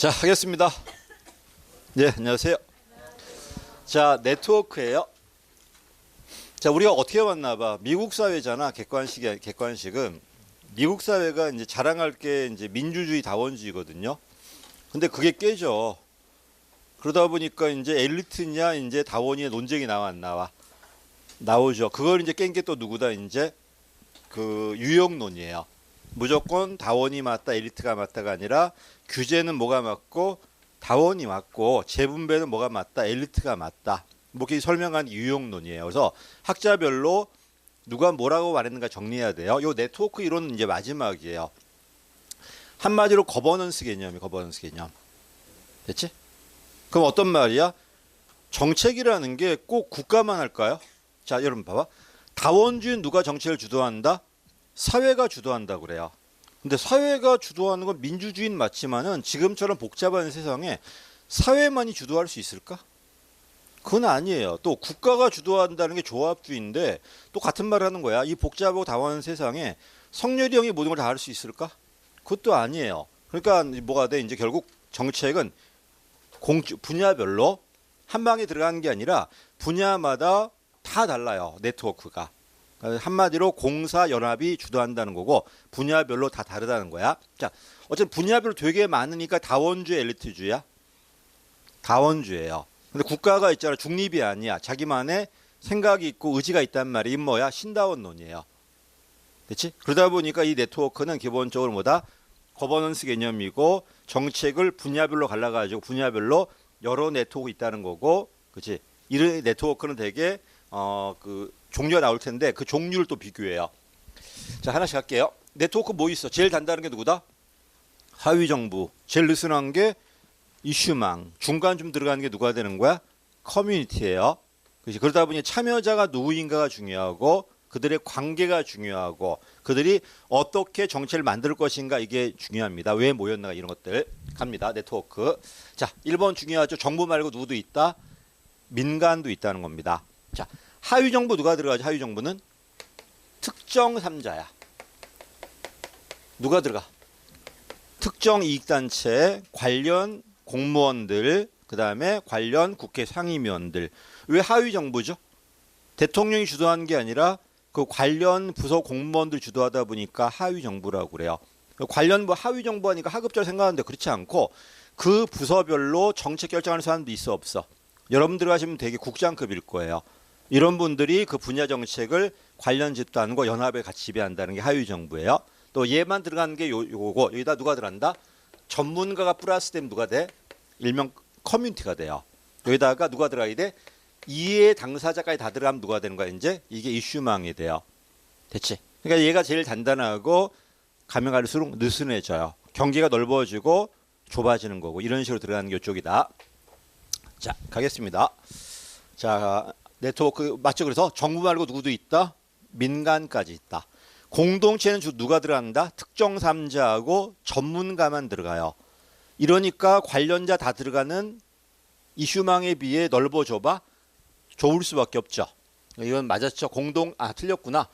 자, 하겠습니다. 네, 안녕하세요. 자, 네트워크예요. 자, 우리가 어떻게 왔나 봐. 미국 사회잖아. 객관식은 미국 사회가 이제 자랑할 게 이제 민주주의, 다원주의거든요. 근데 그게 깨져. 그러다 보니까 이제 엘리트냐, 이제 다원이의 논쟁이 나와 안 나와? 나오죠. 그걸 이제 깬 게 또 누구다? 이제 그 유형론이에요. 무조건 다원이 맞다, 엘리트가 맞다가 아니라 규제는 뭐가 맞고 다원이 맞고 재분배는 뭐가 맞다, 엘리트가 맞다. 뭐 이렇게 설명한 유형론이에요. 그래서 학자별로 누가 뭐라고 말했는가 정리해야 돼요. 요 네트워크 이론은 이제 마지막이에요. 한마디로 거버넌스 개념이 거버넌스 개념. 됐지? 그럼 어떤 말이야? 정책이라는 게 꼭 국가만 할까요? 자, 여러분 봐봐. 다원주의는 누가 정책을 주도한다? 사회가 주도한다고 그래요. 근데 사회가 주도하는 건 민주주의는 맞지만은 지금처럼 복잡한 세상에 사회만이 주도할 수 있을까? 그건 아니에요. 또 국가가 주도한다는 게 조합주의인데 또 같은 말을 하는 거야. 이 복잡하고 다원한 세상에 성렬이 형이 모든 걸 다 할 수 있을까? 그것도 아니에요. 그러니까 뭐가 돼? 이제 결국 정책은 분야별로 한 방에 들어가는 게 아니라 분야마다 다 달라요. 네트워크가. 한마디로 공사 연합이 주도한다는 거고 분야별로 다 다르다는 거야. 자, 어쨌든 분야별로 되게 많으니까 다원주의 엘리트주의야. 다원주의예요. 근데 국가가 있잖아. 중립이 아니야. 자기만의 생각이 있고 의지가 있단 말이 뭐야? 신다원론이에요. 그렇지? 그러다 보니까 이 네트워크는 기본적으로 뭐다? 거버넌스 개념이고 정책을 분야별로 갈라가지고 분야별로 여러 네트워크 있다는 거고, 그렇지? 이런 네트워크는 되게 종류가 나올 텐데 그 종류를 또 비교해요. 자, 하나씩 할게요. 네트워크 뭐 있어? 제일 단단한 게 누구다? 하위 정부. 제일 느슨한 게 이슈망. 중간쯤 들어가는 게 누가 되는 거야? 커뮤니티예요. 그러다 보니 참여자가 누구인가가 중요하고 그들의 관계가 중요하고 그들이 어떻게 정책을 만들 것인가 이게 중요합니다. 왜 모였나 이런 것들 갑니다. 네트워크. 자, 1번 중요하죠. 정부 말고 누구도 있다? 민간도 있다는 겁니다. 자, 하위 정부 누가 들어가죠? 하위 정부는 특정 3자야. 누가 들어가? 특정 이익단체, 관련 공무원들, 그 다음에 관련 국회 상임위원들. 왜 하위 정부죠? 대통령이 주도하는 게 아니라 그 관련 부서 공무원들 주도하다 보니까 하위 정부라고 그래요. 관련 하위 정부 하니까 하급자를 생각하는데 그렇지 않고 그 부서별로 정책 결정하는 사람도 있어 없어? 여러분 들어가시면 되게 국장급일 거예요. 이런 분들이 그 분야 정책을 관련 집단과 연합에 같이 지배한다는 게 하위 정부예요. 또 얘만 들어가는 게 요거 여기다 누가 들어간다? 전문가가 플러스 되면 누가 돼? 일명 커뮤니티가 돼요. 여기다가 누가 들어가야 돼? 이해 당사자까지 다 들어가면 누가 되는 거야? 이제 이게 이슈망이 돼요. 됐지? 그러니까 얘가 제일 단단하고 가면 갈수록 느슨해져요. 경계가 넓어지고 좁아지는 거고 이런 식으로 들어가는 게 이쪽이다. 자, 가겠습니다. 자, 네트워크 맞죠? 그래서 정부 말고 누구도 있다? 민간까지 있다. 공동체는 주 누가 들어간다? 특정 3자하고 전문가만 들어가요. 이러니까 관련자 다 들어가는 이슈망에 비해 넓어 좁아? 좁을 수밖에 없죠. 이건 맞았죠? 틀렸구나.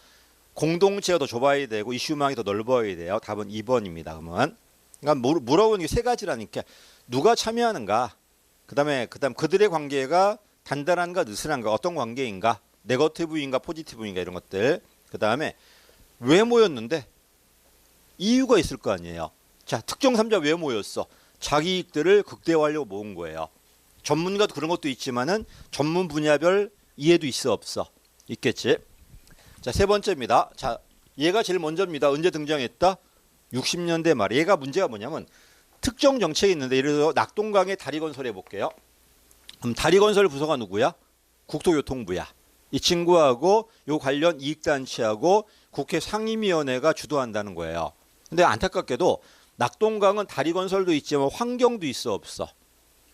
공동체가 더 좁아야 되고 이슈망이 더 넓어야 돼요. 답은 2번입니다. 그러면 그러니까 물어보는 게 세 가지라니까. 누가 참여하는가? 그다음 그들의 관계가 단단한가 느슨한가 어떤 관계인가 네거티브인가 포지티브인가 이런 것들. 그다음에 왜 모였는데 이유가 있을 거 아니에요. 자, 특정 3자 왜 모였어? 자기 이익들을 극대화하려고 모은 거예요. 전문가도 그런 것도 있지만은 전문 분야별 이해도 있어 없어? 있겠지. 자, 세 번째입니다. 자, 얘가 제일 먼저입니다. 언제 등장했다? 60년대 말. 얘가 문제가 뭐냐면 특정 정책이 있는데 예를 들어 낙동강에 다리건설 해볼게요. 그럼 다리건설 부서가 누구야? 국토교통부야. 이 친구하고 요 관련 이익단체하고 국회 상임위원회가 주도한다는 거예요. 근데 안타깝게도 낙동강은 다리건설도 있지만 환경도 있어 없어?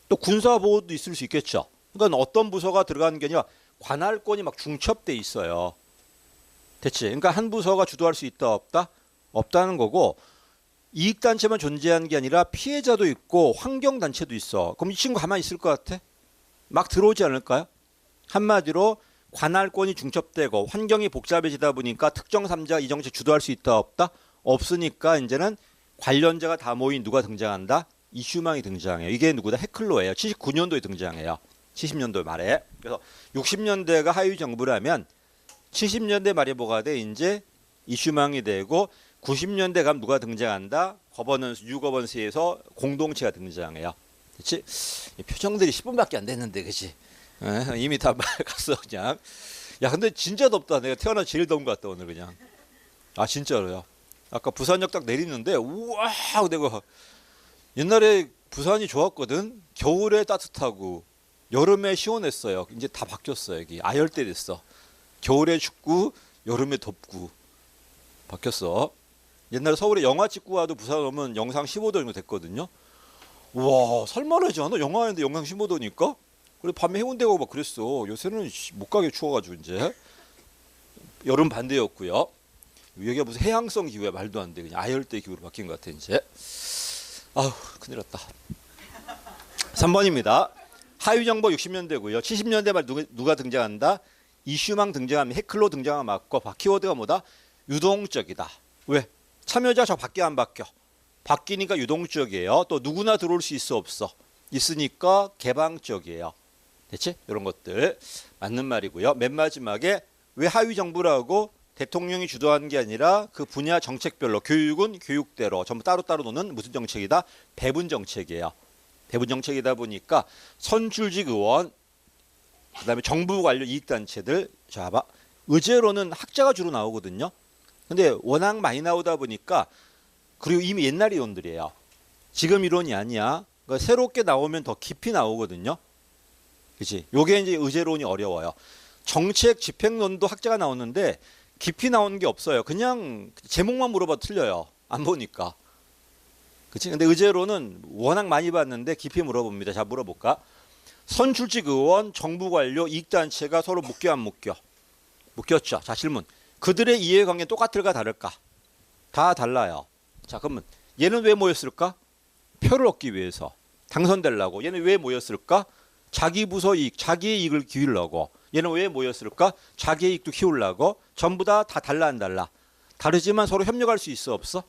또 군사보호도 있을 수 있겠죠. 그러니까 어떤 부서가 들어가는 게 아니라 관할권이 막 중첩돼 있어요. 됐지? 그러니까 한 부서가 주도할 수 있다 없다? 없다는 거고 이익단체만 존재하는 게 아니라 피해자도 있고 환경단체도 있어. 그럼 이 친구 가만히 있을 것 같아? 막 들어오지 않을까요? 한마디로 관할권이 중첩되고 환경이 복잡해지다 보니까 특정 3자가 이 정책 주도할 수 있다 없다? 없으니까 이제는 관련자가 다 모인 누가 등장한다? 이슈망이 등장해요. 이게 누구다? 해클로예요. 79년도에 등장해요. 70년도 말에. 그래서 60년대가 하위 정부라면 70년대 말에 뭐가 돼? 이제 이슈망이 되고 90년대 가면 누가 등장한다? 거버넌스, 뉴거버넌스에서 공동체가 등장해요. 그렇지? 표정들이 10분밖에 안 됐는데, 그렇지? 이미 다 갔어 그냥. 야, 근데 진짜 덥다. 내가 태어나 제일 더운 것 같다 오늘 그냥. 아, 진짜로요. 아까 부산역 딱 내리는데 우와 내가 옛날에 부산이 좋았거든. 겨울에 따뜻하고 여름에 시원했어요. 이제 다 바뀌었어. 여기 아열대 됐어. 겨울에 춥고 여름에 덥고 바뀌었어. 옛날에 서울에 영화 찍고 와도 부산 오면 영상 15도 정도 됐거든요. 와, 살만하지 않아? 영화인데 영상 15도니까? 그래 밤에 해운대 가고 막 그랬어. 요새는 못 가게 추워가지고 이제 여름 반대였고요. 여기가 무슨 해양성 기후야. 말도 안 돼. 그냥 아열대 기후로 바뀐 것 같아 이제. 아우, 큰일 났다. 3번입니다. 하위 정보 60년대고요. 70년대 말 누가 등장한다? 이슈망 등장하면 해클로 등장하면 맞고 키워드가 뭐다? 유동적이다. 왜? 참여자 저 밖에 안 바뀌어. 바뀌니까 유동적이에요. 또 누구나 들어올 수 있어 없어? 있으니까 개방적이에요. 됐지? 이런 것들 맞는 말이고요. 맨 마지막에 왜 하위 정부라고? 대통령이 주도하는 게 아니라 그 분야 정책별로 교육은 교육대로 전부 따로따로 노는 무슨 정책이다? 배분 정책이에요. 배분 정책이다 보니까 선출직 의원, 그다음에 정부 관련 이익단체들, 자 봐. 의제로는 학자가 주로 나오거든요. 근데 워낙 많이 나오다 보니까 그리고 이미 옛날 이론들이에요. 지금 이론이 아니야. 그러니까 새롭게 나오면 더 깊이 나오거든요. 그렇지? 요게 이제 의제론이 어려워요. 정책 집행론도 학자가 나오는데 깊이 나오는 게 없어요. 그냥 제목만 물어봐 틀려요. 안 보니까. 그렇지? 근데 의제론은 워낙 많이 봤는데 깊이 물어봅니다. 자, 물어볼까? 선출직 의원, 정부 관료, 이익단체가 서로 묶여 안 묶여? 묶였죠. 자, 질문. 그들의 이해관계는 똑같을까 다를까? 다 달라요. 자, 그러면 얘는 왜 모였을까? 표를 얻기 위해서. 당선되려고. 얘는 왜 모였을까? 자기 부서 이익, 자기의 이익을 기울려고. 얘는 왜 모였을까? 자기의 이익도 키우려고. 전부 다 달라 안 달라? 다르지만 서로 협력할 수 있어 없어?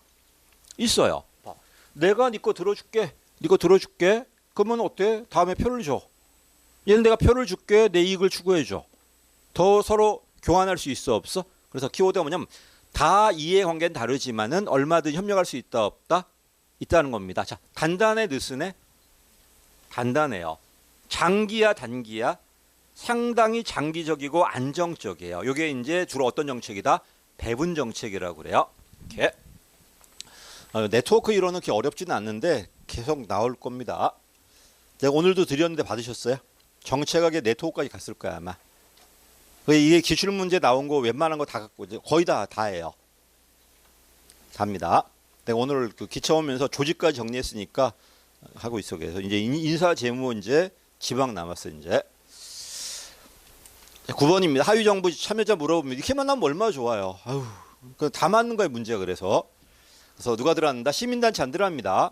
있어요. 내가 네 거 들어줄게. 네 거 들어줄게. 그러면 어때? 다음에 표를 줘. 얘는 내가 표를 줄게. 내 이익을 추구해 줘. 더 서로 교환할 수 있어 없어? 그래서 키워드가 뭐냐면 다 이해관계는 다르지만은 얼마든지 협력할 수 있다 없다? 있다는 겁니다. 자, 단단해 느슨해? 단단해요. 장기야 단기야? 상당히 장기적이고 안정적이에요. 이게 이제 주로 어떤 정책이다? 배분 정책이라고 그래요. 이렇게. 네트워크 이론은 그렇게 어렵지는 않는데 계속 나올 겁니다. 제가 오늘도 드렸는데 받으셨어요? 정책학의 네트워크까지 갔을 거야 아마. 이게 기출문제 나온 거 웬만한 거 다 갖고 거의 다예요. 답니다. 내가 오늘 그 기차 오면서 조직까지 정리했으니까 하고 있어. 그래서 이제 인사 재무 이제 지방 남았어 이제. 9번입니다. 하위 정부 참여자 물어봅니다. 이렇게만 하면 얼마나 좋아요. 아유, 다 맞는 거예요 문제가. 그래서 누가 들어간다? 시민단체 안 들어갑니다.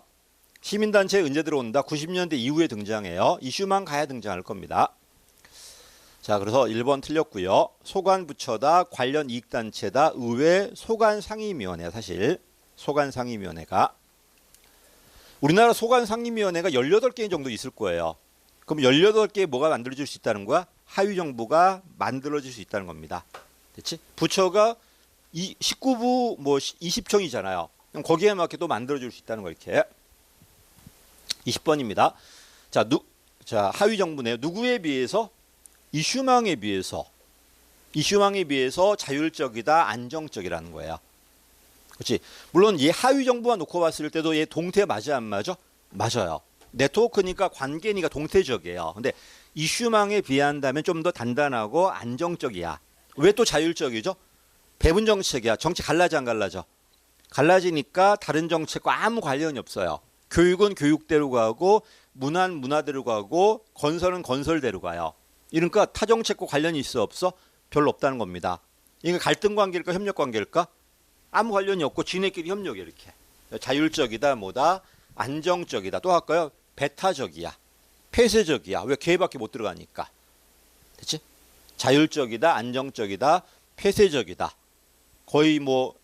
시민단체에 언제 들어온다? 90년대 이후에 등장해요. 이슈만 가야 등장할 겁니다. 자, 그래서 1번 틀렸고요. 소관부처다, 관련 이익단체다, 의회 소관상임위원회. 사실 소관상임위원회가 우리나라 소관상임위원회가 18개 정도 있을 거예요. 그럼 18개 뭐가 만들어질 수 있다는 거야? 하위 정부가 만들어질 수 있다는 겁니다. 됐지? 부처가 19부 뭐 20청이잖아요. 그럼 거기에 맞게 또 만들어줄 수 있다는 거 이렇게. 20번입니다. 자, 하위 정부네요. 누구에 비해서? 이슈망에 비해서. 이슈망에 비해서 자율적이다, 안정적이라는 거예요. 그렇지? 물론 얘 하위 정부가 놓고 봤을 때도 얘 동태 맞아 안 맞아? 맞아요. 네트워크니까 관계니까 동태적이에요. 근데 이슈망에 비한다면 좀 더 단단하고 안정적이야. 왜 또 자율적이죠? 배분 정책이야. 정책 갈라져 안 갈라져? 갈라지니까 다른 정책과 아무 관련이 없어요. 교육은 교육대로 가고 문화는 문화대로 가고 건설은 건설대로 가요. 이러니까 타 정책과 관련이 있어 없어? 별로 없다는 겁니다. 이게 갈등 관계일까 협력 관계일까? 아무 관련이 없고 지네끼리 협력이 이렇게. 자율적이다 뭐다? 안정적이다. 또 할까요? 배타적이야. 폐쇄적이야. 왜 걔밖에 못 들어가니까. 됐지? 자율적이다, 안정적이다, 폐쇄적이다. 거의 뭐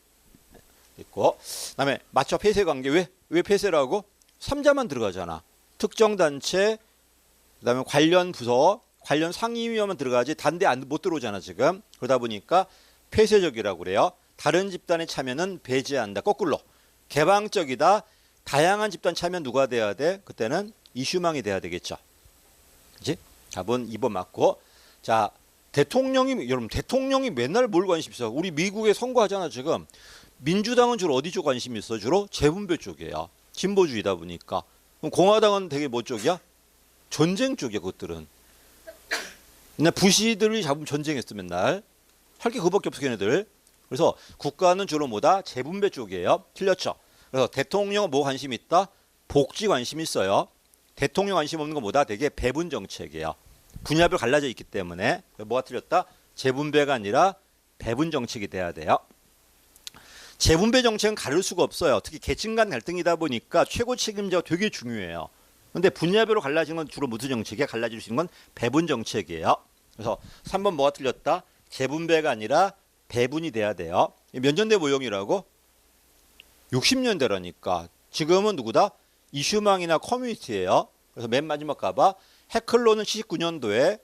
있고. 그다음에 맞춰 폐쇄 관계. 왜 폐쇄라고? 3자만 들어가잖아. 특정 단체, 그다음에 관련 부서, 관련 상임위원만 들어가지 단대 못 들어오잖아 지금. 그러다 보니까 폐쇄적이라고 그래요. 다른 집단의 참여는 배제한다. 거꾸로 개방적이다. 다양한 집단 참여 누가 돼야 돼? 그때는 이슈망이 돼야 되겠죠. 그렇지? 답은 2번 맞고. 자, 여러분 대통령이 맨날 뭘 관심 있어? 우리 미국에 선거하잖아 지금. 민주당은 주로 어디 쪽 관심이 있어? 주로 재분배 쪽이에요. 진보주의다 보니까. 그럼 공화당은 되게 뭐 쪽이야? 전쟁 쪽이야 그것들은. 근데 부시들이 잡으면 전쟁했어 맨날. 할 게 그거밖에 없어 걔네들. 그래서 국가는 주로 뭐다? 재분배 쪽이에요. 틀렸죠. 그래서 대통령은 뭐 관심이 있다? 복지 관심이 있어요. 대통령 관심 없는 건 뭐다? 되게 배분 정책이에요. 분야별 갈라져 있기 때문에. 뭐가 틀렸다? 재분배가 아니라 배분 정책이 돼야 돼요. 재분배 정책은 가릴 수가 없어요. 특히 계층 간 갈등이다 보니까 최고 책임자가 되게 중요해요. 근데 분야별로 갈라지는 건 주로 무슨 정책이야? 갈라질 수 있는 건 배분 정책이에요. 그래서 3번 뭐가 틀렸다? 재분배가 아니라 배분이 돼야 돼요. 몇년대 모형이라고? 60년대라니까. 지금은 누구다? 이슈망이나 커뮤니티예요. 그래서 맨 마지막 가봐. 해클론은 79년도에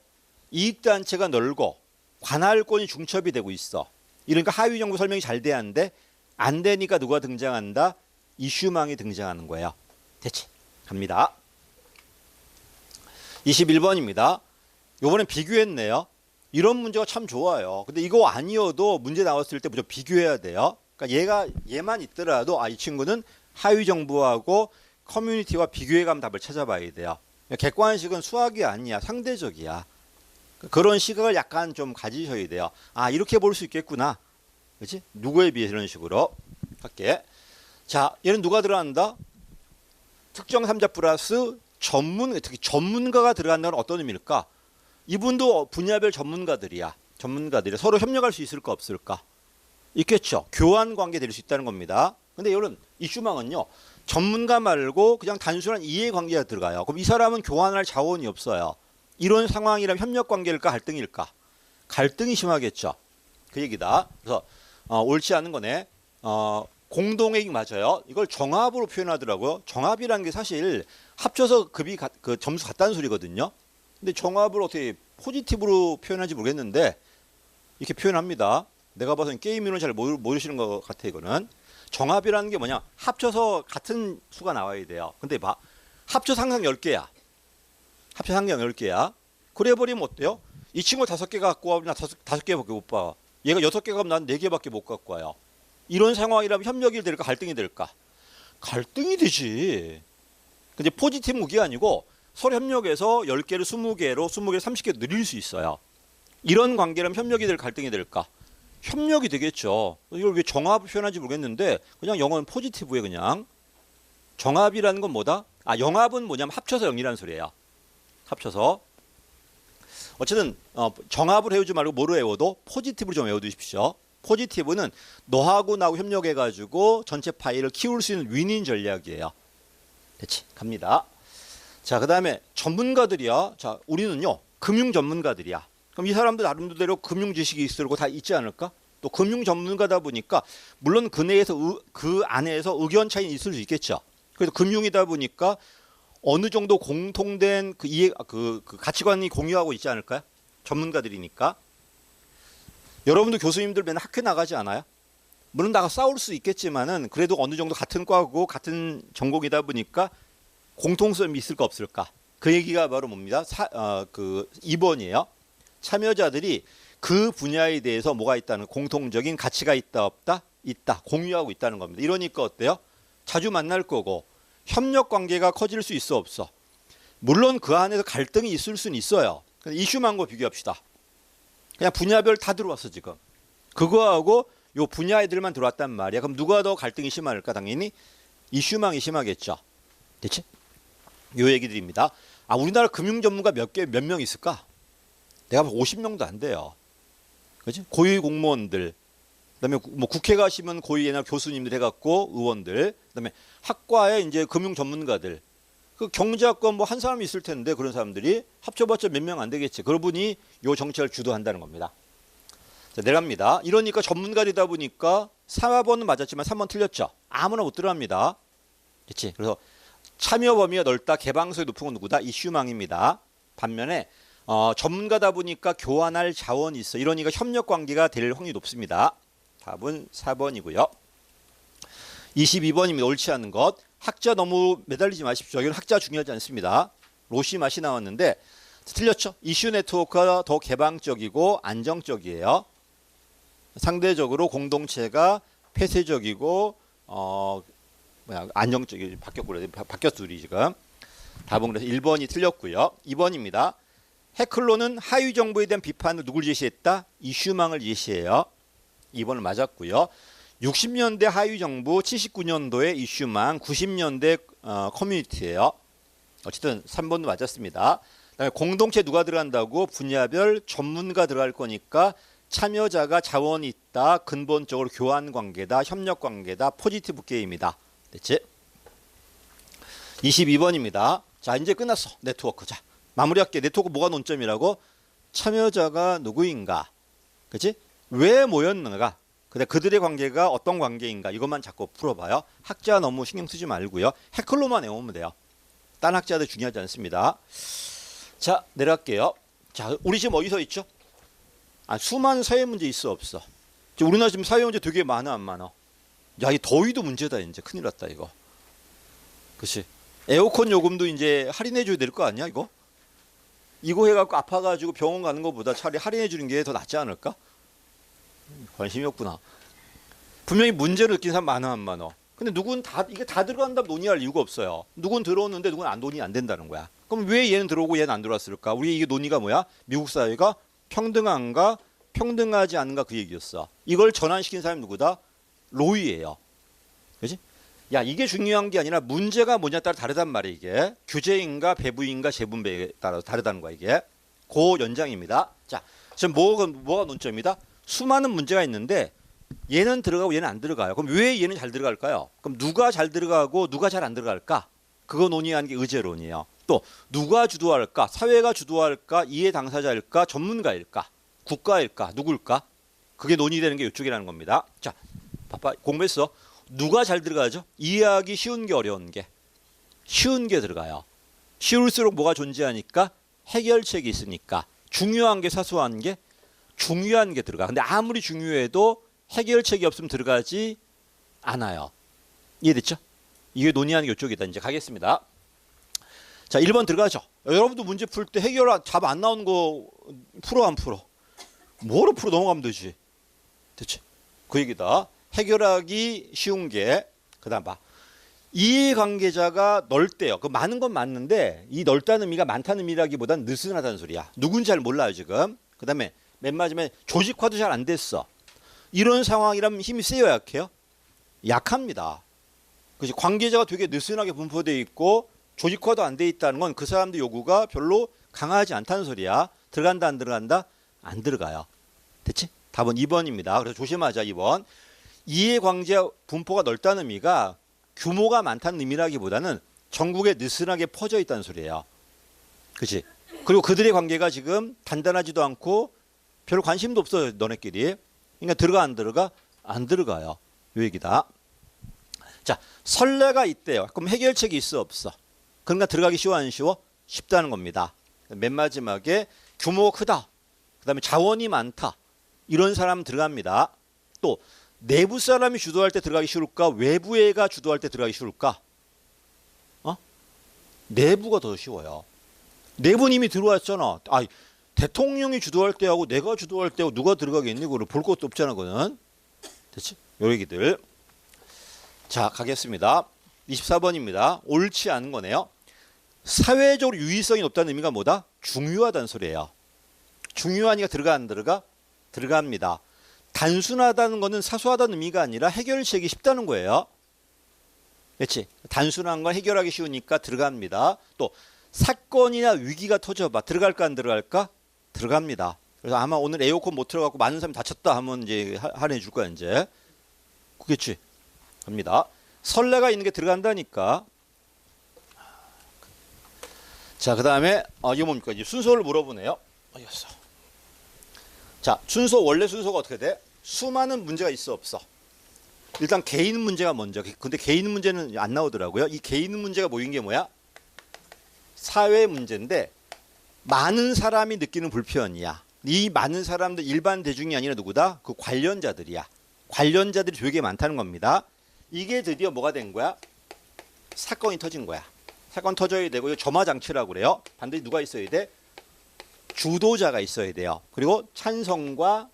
이익단체가 넓고 관할권이 중첩이 되고 있어. 이러니까 하위 정부 설명이 잘 돼야 하는데 안 되니까 누가 등장한다? 이슈망이 등장하는 거예요. 됐지? 갑니다. 21번입니다. 요번엔 비교했네요. 이런 문제가 참 좋아요. 근데 이거 아니어도 문제 나왔을 때 무조건 비교해야 돼요. 그러니까 얘만 있더라도 이 친구는 하위 정부하고 커뮤니티와 비교해가면 답을 찾아봐야 돼요. 객관식은 수학이 아니야. 상대적이야. 그런 시각을 약간 좀 가지셔야 돼요. 이렇게 볼 수 있겠구나. 그렇지? 누구에 비해 이런 식으로 할게. 자, 얘는 누가 들어간다? 특정 3자 플러스 특히 전문가가 들어간다는 건 어떤 의미일까? 이분도 분야별 전문가들이야. 서로 협력할 수 있을까 없을까? 있겠죠. 교환 관계 될 수 있다는 겁니다. 근데 이런 이슈망은요. 전문가 말고 그냥 단순한 이해관계가 들어가요. 그럼 이 사람은 교환할 자원이 없어요. 이런 상황이라면 협력 관계일까 갈등일까? 갈등이 심하겠죠. 그 얘기다. 그래서 옳지 않은 거네. 공동이익 맞아요. 이걸 정합으로 표현하더라고요. 정합이라는 게 사실 합쳐서 그 점수 같다는 소리거든요. 근데 정합을 어떻게 포지티브로 표현하는지 모르겠는데 이렇게 표현합니다. 내가 봐서는 게임 이론 잘 모르시는 것 같아 이거는. 정합이라는 게 뭐냐? 합쳐서 같은 수가 나와야 돼요. 근데 봐. 합쳐서 항상 10개야. 합쳐서 항상 10개야. 그래 버리면 어때요? 이 친구 5개 갖고 와. 나 5개밖에 못 봐. 얘가 6개 가면 난 4개밖에 못 갖고 와요. 이런 상황이라면 협력이 될까 갈등이 될까? 갈등이 되지. 근데 포지티브 무기가 아니고 서로 협력해서 10개를 20개로 20개를 30개 늘릴 수 있어요. 이런 관계라면 협력이 될 갈등이 될까? 협력이 되겠죠. 이걸 왜 정합을 표현하는지 모르겠는데 그냥 영어는 포지티브에 그냥. 정합이라는 건 뭐다? 영합은 뭐냐면 합쳐서 0이라는 소리예요. 합쳐서. 어쨌든 정합을 외우지 말고 뭐로 외워도 포지티브로 좀 외워두십시오. 포지티브는 너하고 나하고 협력해가지고 전체 파일을 키울 수 있는 윈윈 전략이에요. 됐지? 갑니다. 자, 그 다음에 전문가들이야. 자, 우리는요 금융 전문가들이야. 그럼 이 사람들 나름대로 금융 지식이 있으려고 다 있지 않을까? 또 금융 전문가다 보니까 물론 그 안에서 의견 차이는 있을 수 있겠죠. 그래서 금융이다 보니까 어느 정도 공통된 그 가치관이 공유하고 있지 않을까요? 전문가들이니까. 여러분도 교수님들 맨날 학교 나가지 않아요? 물론 나가 싸울 수 있겠지만은 그래도 어느 정도 같은 과고 같은 전공이다 보니까 공통점이 있을까 없을까? 그 얘기가 바로 뭡니다. 2번이에요. 참여자들이 그 분야에 대해서 뭐가 있다는 공통적인 가치가 있다 없다? 있다. 공유하고 있다는 겁니다. 이러니까 어때요? 자주 만날 거고 협력 관계가 커질 수 있어 없어? 물론 그 안에서 갈등이 있을 수는 있어요. 이슈만 거 비교합시다. 그냥 분야별 다 들어왔어 지금. 그거하고 요 분야 애들만 들어왔단 말이야. 그럼 누가 더 갈등이 심할까? 당연히 이슈망이 심하겠죠. 됐지? 요 얘기들입니다. 우리나라 금융 전문가 몇 명 있을까? 내가 50명도 안 돼요. 그렇지? 고위 공무원들, 그다음에 뭐 국회 가시면 고위 옛날 교수님들 해갖고 의원들, 그다음에 학과에 이제 금융 전문가들, 그 경제학과 뭐 한 사람이 있을 텐데 그런 사람들이 합쳐봤자 몇 명 안 되겠지. 그분이 요 정책을 주도한다는 겁니다. 자, 내려갑니다. 이러니까 전문가이다 보니까 4번은 맞았지만 3번 틀렸죠. 아무나 못 들어갑니다. 그렇지? 그래서 참여 범위가 넓다, 개방성이 높은 건 누구다? 이슈망입니다. 반면에 전문가다 보니까 교환할 자원이 있어. 이러니까 협력 관계가 될 확률이 높습니다. 답은 4번이고요. 22번입니다. 옳지 않은 것. 학자 너무 매달리지 마십시오. 이건 학자 중요하지 않습니다. 로시 맛이 나왔는데 틀렸죠. 이슈 네트워크가 더 개방적이고 안정적이에요. 상대적으로 공동체가 폐쇄적이고 안정적이 바뀌었어 우리 지금. 답은 그래서 1번이 틀렸고요. 2번입니다. 해클론은 하위 정보에 대한 비판을 누굴 제시했다? 이슈망을 제시해요. 2번은 맞았고요. 60년대 하위 정보, 79년도에 이슈망, 90년대 커뮤니티예요. 어쨌든 3번도 맞았습니다. 그다음에 공동체 누가 들어간다고? 분야별 전문가 들어갈 거니까 참여자가 자원이 있다. 근본적으로 교환 관계다. 협력 관계다. 포지티브 게임이다. 됐지? 22번입니다. 자, 이제 끝났어. 네트워크. 자, 마무리할게. 네트워크 뭐가 논점이라고? 참여자가 누구인가? 그치? 왜 모였는가? 근데 그들의 관계가 어떤 관계인가? 이것만 자꾸 풀어봐요. 학자 너무 신경 쓰지 말고요. 해클로만 외우면 돼요. 딴 학자들 중요하지 않습니다. 자, 내려갈게요. 자, 우리 지금 어디서 있죠? 수많은 사회 문제 있어 없어? 우리나라 지금 사회 문제 되게 많아 안 많아? 야, 이 더위도 문제다 이제. 큰일 났다 이거. 그치? 에어컨 요금도 이제 할인해 줘야 될 거 아니야 이거? 이거 해갖고 아파가지고 병원 가는 것보다 차라리 할인해 주는 게 더 낫지 않을까? 관심이 없구나. 분명히 문제를 느낀 사람 많아 안 많아? 근데 누군 이게 다 들어간다면 논의할 이유가 없어요. 누군 들어오는데 누군 논의 안 된다는 거야. 그럼 왜 얘는 들어오고 얘는 안 들어왔을까? 우리 이게 논의가 뭐야? 미국 사회가 평등한가 평등하지 않은가 그 얘기였어. 이걸 전환시킨 사람이 누구다? 로이예요. 그렇지? 야, 이게 중요한 게 아니라 문제가 뭐냐에 따라 다르단 말이야 이게. 규제인가 배부인가 재분배에 따라 다르다는 거야 이게. 그 연장입니다. 자, 지금 뭐가 논점이다? 수많은 문제가 있는데 얘는 들어가고 얘는 안 들어가요. 그럼 왜 얘는 잘 들어갈까요? 그럼 누가 잘 들어가고 누가 잘 안 들어갈까? 그거 논의하는 게 의제론이에요. 또 누가 주도할까? 사회가 주도할까? 이해 당사자일까? 전문가일까? 국가일까? 누굴까? 그게 논의되는 게 이쪽이라는 겁니다. 자, 공부했어. 누가 잘 들어가죠? 이해하기 쉬운 게 어려운 게. 쉬운 게 들어가요. 쉬울수록 뭐가 존재하니까? 해결책이 있으니까. 중요한 게 사소한 게 중요한 게 들어가. 근데 아무리 중요해도 해결책이 없으면 들어가지 않아요. 이해됐죠? 이게 논의하는 게 이쪽이다. 이제 가겠습니다. 자, 1번 들어가죠. 여러분도 문제 풀 때 답 안 나오는 거 풀어 안 풀어? 뭐로 풀어 넘어가면 되지. 됐지? 그 얘기다. 해결하기 쉬운 게 그다음 봐. 이해관계자가 넓대요. 그 많은 건 맞는데 이 넓다는 의미가 많다는 의미라기보단 느슨하다는 소리야. 누군지 잘 몰라요 지금. 그다음에 맨 마지막에 조직화도 잘 안 됐어. 이런 상황이라면 힘이 세요 약해요? 약합니다. 그치? 관계자가 되게 느슨하게 분포되어 있고 조직화도 안 돼 있다는 건 그 사람들 요구가 별로 강하지 않다는 소리야. 들어간다 안 들어간다? 안 들어가요. 됐지? 답은 2번입니다. 그래서 조심하자 2번. 이해관계자 분포가 넓다는 의미가 규모가 많다는 의미라기보다는 전국에 느슨하게 퍼져 있다는 소리예요. 그치? 그리고 그들의 관계가 지금 단단하지도 않고 별 관심도 없어요 너네끼리. 그러니까 들어가 안 들어가? 안 들어가요. 요 얘기다. 자, 선례가 있대요. 그럼 해결책이 있어 없어? 그러니까 들어가기 쉬워 안 쉬워? 쉽다는 겁니다. 맨 마지막에 규모가 크다. 그 다음에 자원이 많다. 이런 사람 들어갑니다. 또 내부 사람이 주도할 때 들어가기 쉬울까? 외부 애가 주도할 때 들어가기 쉬울까? 내부가 더 쉬워요. 내부는 이미 들어왔잖아. 대통령이 주도할 때하고 내가 주도할 때하고 누가 들어가겠니? 그걸 볼 것도 없잖아 그거는. 됐지? 요 얘기들. 자, 가겠습니다. 24번입니다. 옳지 않은 거네요. 사회적으로 유의성이 높다는 의미가 뭐다? 중요하다는 소리예요. 중요하니까 들어가 안 들어가? 들어갑니다. 단순하다는 거는 사소하다는 의미가 아니라 해결책이 쉽다는 거예요. 그렇지? 단순한 건 해결하기 쉬우니까 들어갑니다. 또 사건이나 위기가 터져봐. 들어갈까 안 들어갈까? 들어갑니다. 그래서 아마 오늘 에어컨 못 틀어갖고 많은 사람이 다쳤다 하면 이제 할인해 줄 거야 이제. 그겠지? 갑니다. 선례가 있는 게 들어간다니까. 자, 그 다음에 이거 뭡니까? 이제 순서를 물어보네요. 어디였어? 자, 원래 순서가 어떻게 돼? 수많은 문제가 있어 없어? 일단 개인 문제가 먼저. 근데 개인 문제는 안 나오더라고요. 이 개인 문제가 모인 게 뭐야? 사회 문제인데 많은 사람이 느끼는 불편이야. 이 많은 사람들 일반 대중이 아니라 누구다? 그 관련자들이야. 관련자들이 되게 많다는 겁니다. 이게 드디어 뭐가 된 거야? 사건이 터진 거야. 사건 터져야 되고 이거 점화장치라고 그래요. 반드시 누가 있어야 돼? 주도자가 있어야 돼요. 그리고 찬성과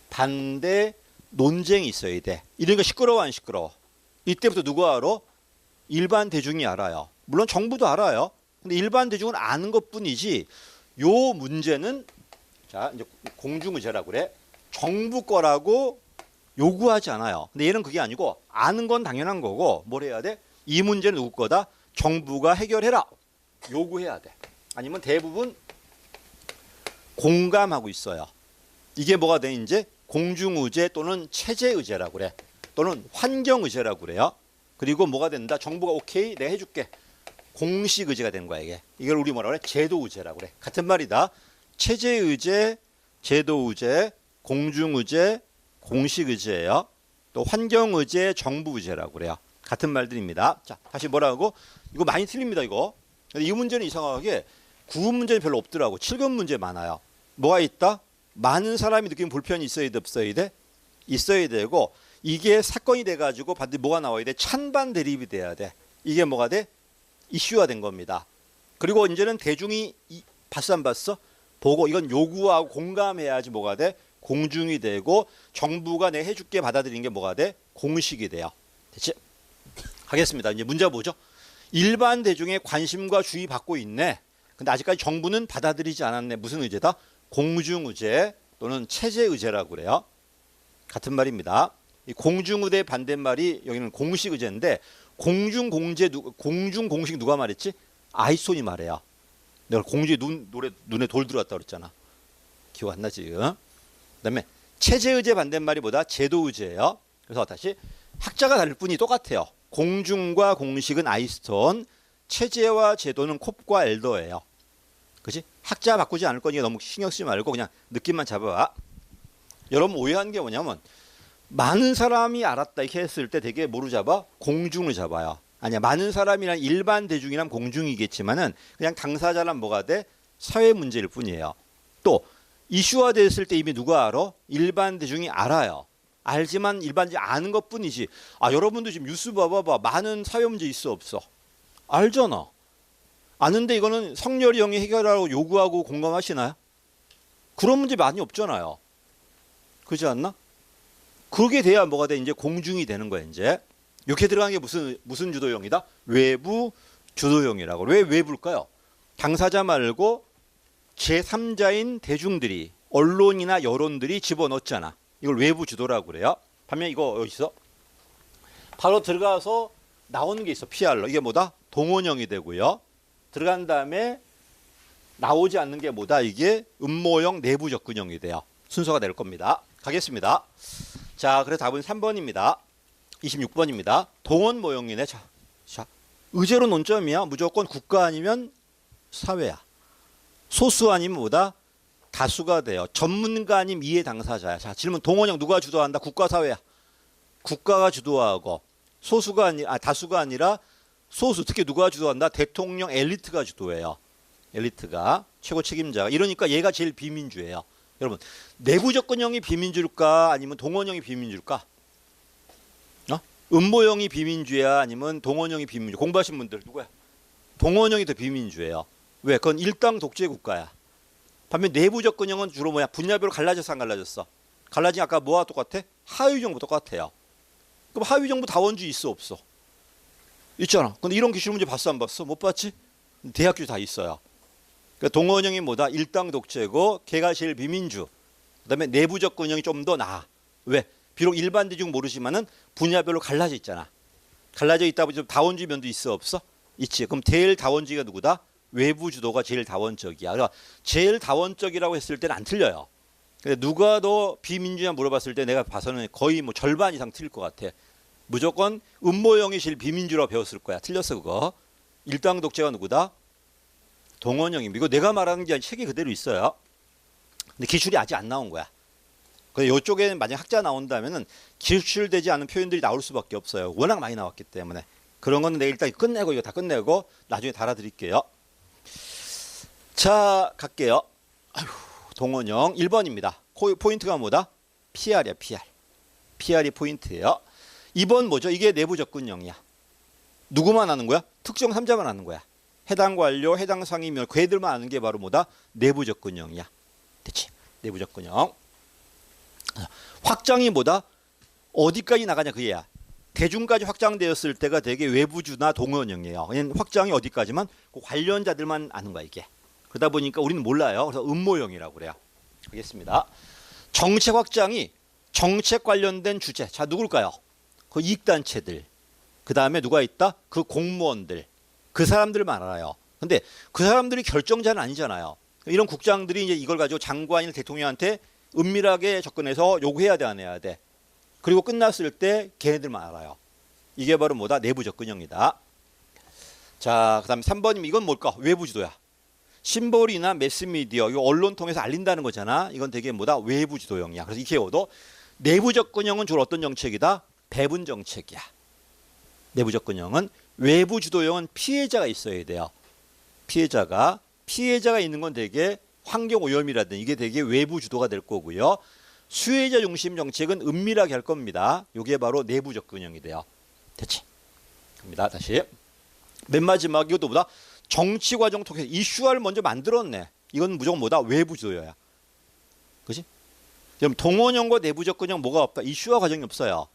반대 논쟁이 있어야 돼. 이러니까 시끄러워 안 시끄러워? 이때부터 누가 알아? 일반 대중이 알아요. 물론 정부도 알아요. 근데 일반 대중은 아는 것뿐이지 요 문제는 자 이제 공중의제라고 그래. 정부 거라고 요구하지 않아요. 근데 얘는 그게 아니고 아는 건 당연한 거고 뭘 해야 돼? 이 문제는 누구 거다? 정부가 해결해라. 요구해야 돼. 아니면 대부분 공감하고 있어요. 이게 뭐가 돼? 이제 공중의제 또는 체제의제라고 그래. 또는 환경의제라고 그래요. 그리고 뭐가 된다? 정부가 오케이 내가 해줄게. 공식의제가 된 거야 이게. 이걸 우리 뭐라고 그래? 제도의제라고 그래. 같은 말이다. 체제의제, 제도의제, 공중의제, 공식의제예요. 또 환경의제, 정부의제라고 그래요. 같은 말들입니다. 자, 다시 뭐라고? 이거 많이 틀립니다 이거. 근데 이 문제는 이상하게 9급 문제는 별로 없더라고. 7급 문제 많아요. 뭐가 있다? 많은 사람이 느끼는 불편이 있어야 돼, 없어야 돼? 있어야 되고 이게 사건이 돼가지고 반드시 뭐가 나와야 돼? 찬반 대립이 돼야 돼. 이게 뭐가 돼? 이슈화 된 겁니다. 그리고 이제는 대중이 봤어 안 봤어? 보고 이건 요구하고 공감해야지 뭐가 돼? 공중이 되고 정부가 내 해줄게 받아들이는 게 뭐가 돼? 공식이 돼요. 됐지? 하겠습니다. 이제 문제 보죠. 일반 대중의 관심과 주의 받고 있네. 근데 아직까지 정부는 받아들이지 않았네. 무슨 의제다? 공중의제 또는 체제의제라고 그래요. 같은 말입니다. 이 공중의제 반대말이 여기는 공식의제인데 공중공식 누가 말했지? 아이손이 말해요. 내가 공주의 눈에 돌 들어왔다 그랬잖아. 기억 안 나지? 그다음에 체제의제 반대말이 뭐다? 제도의제예요. 그래서 다시 학자가 다를 뿐이 똑같아요. 공중과 공식은 아이스톤, 체제와 제도는 콥과 엘더예요. 그렇지? 학자 바꾸지 않을 거니까 너무 신경 쓰지 말고 그냥 느낌만 잡아봐. 여러분 오해하는 게 뭐냐면 많은 사람이 알았다 이렇게 했을 때 되게 뭐로 잡아? 공중을 잡아요. 아니야. 많은 사람이란 일반 대중이란 공중이겠지만은 그냥 당사자란 뭐가 돼? 사회 문제일 뿐이에요. 또 이슈화 됐을 때 이미 누가 알아? 일반 대중이 알아요. 알지만 일반인이 아는 것뿐이지. 아 여러분도 지금 뉴스 봐봐. 많은 사회 문제 있어 없어? 알잖아. 아는데 이거는 성렬이 형이 해결하라고 요구하고 공감하시나요? 그런 문제 많이 없잖아요. 그렇지 않나? 그렇게 돼야 뭐가 돼? 이제 공중이 되는 거야 이제. 이렇게 들어가는 게 무슨 주도형이다? 외부 주도형이라고. 왜 외부일까요? 당사자 말고 제3자인 대중들이 언론이나 여론들이 집어넣었잖아. 이걸 외부 주도라고 그래요. 반면 이거 여기 있어. 바로 들어가서 나오는 게 있어. PR로. 이게 뭐다? 동원형이 되고요. 들어간 다음에 나오지 않는 게 뭐다? 이게 음모형 내부 접근형이 돼요. 순서가 될 겁니다. 가겠습니다. 자, 그래서 답은 3번입니다. 26번입니다. 동원 모형이네. 자, 의제로 논점이야. 무조건 국가 아니면 사회야. 소수 아니면 뭐다? 다수가 돼요. 전문가 아니면 이해 당사자야. 자, 질문 동원형 누가 주도한다? 국가 사회야. 국가가 주도하고 다수가 아니라 소수 특히 누가 주도한다? 대통령 엘리트가 주도해요. 엘리트가 최고 책임자가. 이러니까 얘가 제일 비민주예요. 여러분 내부 접근형이 비민주일까 아니면 동원형이 비민주일까? 음모형이 비민주야 아니면 동원형이 비민주? 공부하신 분들 누구야? 동원형이 더 비민주예요. 왜? 그건 일당 독재 국가야. 반면 내부 접근형은 주로 뭐야? 분야별로 갈라졌어 안 갈라졌어? 갈라진 아까 뭐와 똑같아? 하위 정부 똑같아요. 그럼 하위 정부 다원주의 있어 없어? 있잖아. 근데 이런 기출 문제 봤어 안 봤어? 못 봤지? 대학교 다 있어요. 그러니까 동원형이 뭐다? 일당 독재고 걔가 제일 비민주. 그다음에 내부 접근형이 좀 더 나아. 왜? 비록 일반 대중 모르지만은 분야별로 갈라져 있잖아. 갈라져 있다 보니 좀 다원주의 면도 있어 없어? 있지. 그럼 제일 다원주의가 누구다? 외부 주도가 제일 다원적이야. 그러니까 제일 다원적이라고 했을 때는 안 틀려요. 근데 누가 더 비민주냐 물어봤을 때 내가 봐서는 거의 뭐 절반 이상 틀릴 것 같아. 무조건 음모형이 제일 비민주라고 배웠을 거야. 틀렸어 그거. 일당 독재가 누구다? 동원형입니다. 이거 내가 말하는 게 아니라 책이 그대로 있어요. 근데 기출이 아직 안 나온 거야. 근데 이쪽에 만약 학자 나온다면은 기출되지 않은 표현들이 나올 수밖에 없어요. 워낙 많이 나왔기 때문에. 그런 거는 내가 일단 끝내고 이거 다 끝내고 나중에 달아드릴게요. 자, 갈게요. 아휴, 동원형 1번입니다. 포인트가 뭐다? PR이야, PR. PR이 포인트예요. 2번 뭐죠? 이게 내부 접근형이야. 누구만 아는 거야? 특정 3자만 아는 거야. 해당 관료, 해당 상임위원, 걔들만 아는 게 바로 뭐다? 내부 접근형이야. 됐지? 내부 접근형. 확장이 뭐다? 어디까지 나가냐 그게야. 대중까지 확장되었을 때가 되게 외부주나 동원형이에요. 확장이 어디까지만? 그 관련자들만 아는 거야 이게. 그러다 보니까 우리는 몰라요. 그래서 음모형이라고 그래요. 알겠습니다. 정책 확장이 정책 관련된 주제. 자, 누굴까요? 그 이익단체들. 그 다음에 누가 있다? 그 공무원들. 그 사람들만 알아요. 근데 그 사람들이 결정자는 아니잖아요. 이런 국장들이 이제 이걸 가지고 장관이나 대통령한테 은밀하게 접근해서 요구해야 돼, 안 해야 돼. 그리고 끝났을 때 걔네들만 알아요. 이게 바로 뭐다? 내부 접근형이다. 자, 그 다음에 3번이면 이건 뭘까? 외부 주도야. 심볼이나 매스미디어, 이거 언론 통해서 알린다는 거잖아. 이건 되게 뭐다? 외부 주도형이야. 그래서 이 키워드 내부 접근형은 주로 어떤 정책이다? 배분 정책이야. 내부 접근형은. 외부 주도형은 피해자가 있어야 돼요. 피해자가 있는 건 되게 환경 오염이라든 이게 되게 외부 주도가 될 거고요. 수혜자 중심 정책은 은밀하게 할 겁니다. 이게 바로 내부 접근형이 돼요. 됐지? 갑니다. 다시. 맨 마지막 이것도 뭐다? 정치 과정 통해서 이슈화를 먼저 만들었네. 이건 무조건 뭐다? 외부 주도야. 그렇지? 그럼 동원형과 내부 접근형 뭐가 없다? 이슈화 과정이 없어요.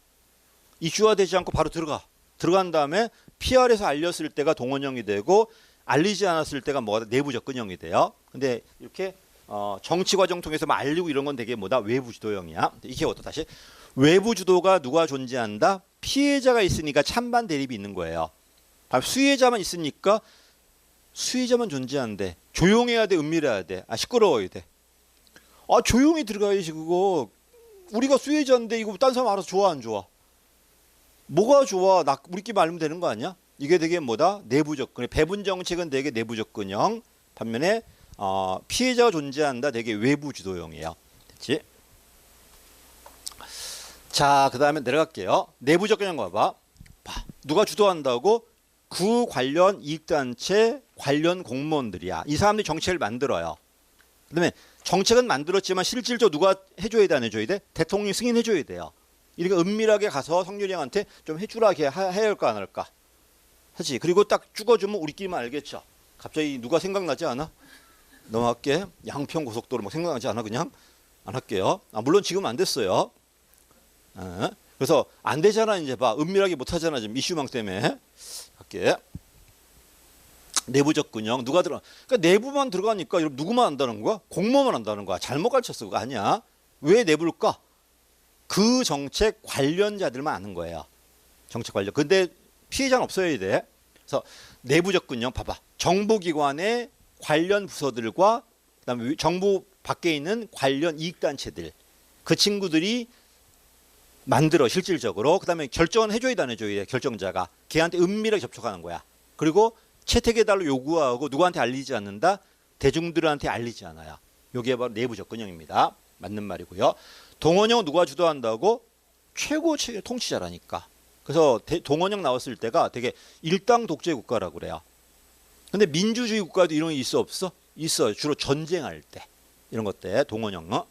이슈화 되지 않고 바로 들어간 다음에 PR에서 알렸을 때가 동원형이 되고 알리지 않았을 때가 뭐가 내부 접근형이 돼요. 근데 이렇게 정치 과정 통해서 알리고 이런 건 되게 뭐다? 외부 주도형이야. 이게 어떠 다시? 외부 주도가 누가 존재한다? 피해자가 있으니까 찬반 대립이 있는 거예요. 수혜자만 있으니까 수혜자만 존재한대. 조용해야 돼, 은밀해야 돼. 시끄러워야 돼. 조용히 들어가야지 그거. 우리가 수혜자인데 이거 딴 사람 알아서 좋아 안 좋아? 뭐가 좋아? 우리끼리 알면 되는 거 아니야? 이게 되게 뭐다? 내부 접근. 배분 정책은 되게 내부 접근형. 반면에 피해자가 존재한다. 되게 외부 주도형이에요. 됐지? 자, 그 다음에 내려갈게요. 내부 접근형 봐봐. 누가 주도한다고? 그 관련 이익단체 관련 공무원들이야. 이 사람들이 정책을 만들어요. 그 다음에 정책은 만들었지만 실질적으로 누가 해줘야 돼, 안 해줘야 돼? 대통령이 승인해줘야 돼요. 이렇게 은밀하게 가서 성렬이 형한테 좀 해주라 해야 할까 안 할까? 하지. 그리고 딱 죽어주면 우리끼리만 알겠죠. 갑자기 누가 생각나지 않아? 넘어갈게. 양평 고속도로 막 생각나지 않아? 그냥 안 할게요. 물론 지금 안 됐어요. 그래서 안 되잖아. 이제 봐. 은밀하게 못 하잖아. 지금 이슈망 때문에. 할게. 내부 접근형 누가 들어? 그러니까 내부만 들어가니까 여러분 누구만 안다는 거야? 공무원만 안다는 거야. 잘못 가르쳤어. 그거 아니야. 왜 내부일까? 그 정책 관련자들만 아는 거예요. 정책 관련. 근데 피해자는 없어야 돼. 그래서 내부 접근형 봐봐. 정부기관의 관련 부서들과 그다음에 정부 밖에 있는 관련 이익단체들. 그 친구들이 만들어 실질적으로. 그다음에 결정은 해줘야 돼, 안 해줘야 돼. 결정자가. 걔한테 은밀하게 접촉하는 거야. 그리고 채택해달라고 요구하고 누구한테 알리지 않는다? 대중들한테 알리지 않아요. 이게 바로 내부 접근형입니다. 맞는 말이고요. 동원형 누가 주도한다고? 최고 통치자라니까. 그래서 동원형 나왔을 때가 되게 일당 독재 국가라고 그래요. 근데 민주주의 국가도 이런 게 있어 없어? 있어요. 주로 전쟁할 때. 이런 것 때 동원형.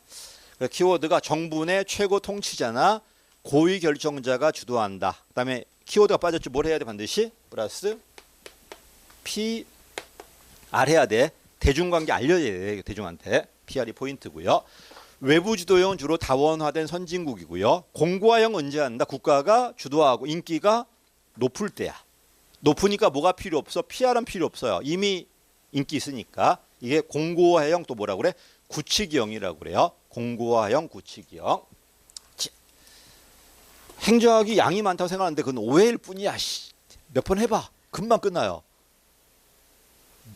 키워드가 정부 내 최고 통치자나 고위 결정자가 주도한다. 그다음에 키워드가 빠졌죠. 뭘 해야 돼 반드시? 플러스 PR 해야 돼. 대중관계 알려야 돼. 대중한테. PR이 포인트고요. 외부 주도형은 주로 다원화된 선진국이고요. 공고화형 언제 한다? 국가가 주도하고 인기가 높을 때야. 높으니까 뭐가 필요 없어? PR은 필요 없어요. 이미 인기 있으니까. 이게 공고화형 또 뭐라고 그래? 구치기형이라고 그래요. 공고화형 구치기형. 행정학이 양이 많다고 생각하는데 그건 오해일 뿐이야. 몇 번 해봐. 금방 끝나요.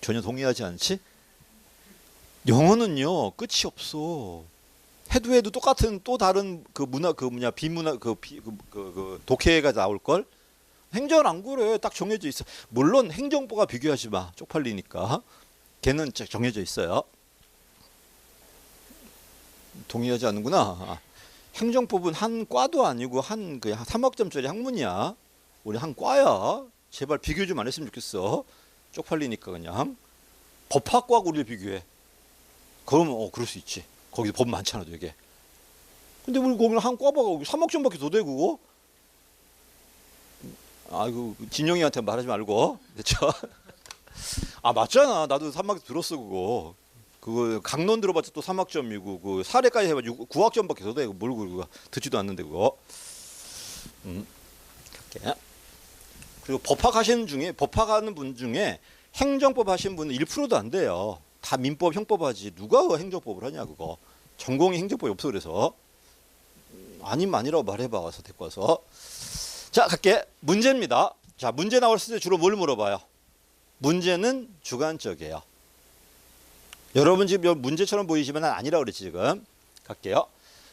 전혀 동의하지 않지? 영어는요 끝이 없어. 해도 똑같은 또 다른 그 문화 그 뭐냐 비문화 그 독해가 나올 걸. 행정은 안 그래. 딱 정해져 있어. 물론 행정부가 비교하지 마. 쪽팔리니까. 걔는 정해져 있어요. 동의하지 않는구나. 행정법은 한 과도 아니고 한 그냥 3학점짜리 학문이야. 우리 한 과야. 제발 비교 좀 안 했으면 좋겠어. 쪽팔리니까 그냥. 법학과하고 우리를 비교해. 그러면 그럴 수 있지. 거기도 법 많잖아 되게. 근데 우리 거기는 한 과봐가 3학점밖에 더 돼 그거. 아이고 진영이한테 말하지 말고. 됐죠? 아 맞잖아. 나도 3학점 들었어 그거. 그거 강론 들어봤자 또 3학점이고 그 사례까지 해봐 9학점밖에 더 돼. 뭘 그거 듣지도 않는데 그거. 이렇게. 그리고 법학 하시는 중에 법학하는 분 중에 행정법 하시는 분은 1%도 안 돼요. 다 민법, 형법 하지. 누가 그 행정법을 하냐 그거. 전공이 행정법이 없어 그래서. 아니면 아니라고 말해봐 와서 데리고 와서. 자 갈게. 문제입니다. 자 문제 나왔을 때 주로 뭘 물어봐요? 문제는 주관적이에요. 여러분 지금 문제처럼 보이지만 아니라고 그랬지 지금. 갈게요.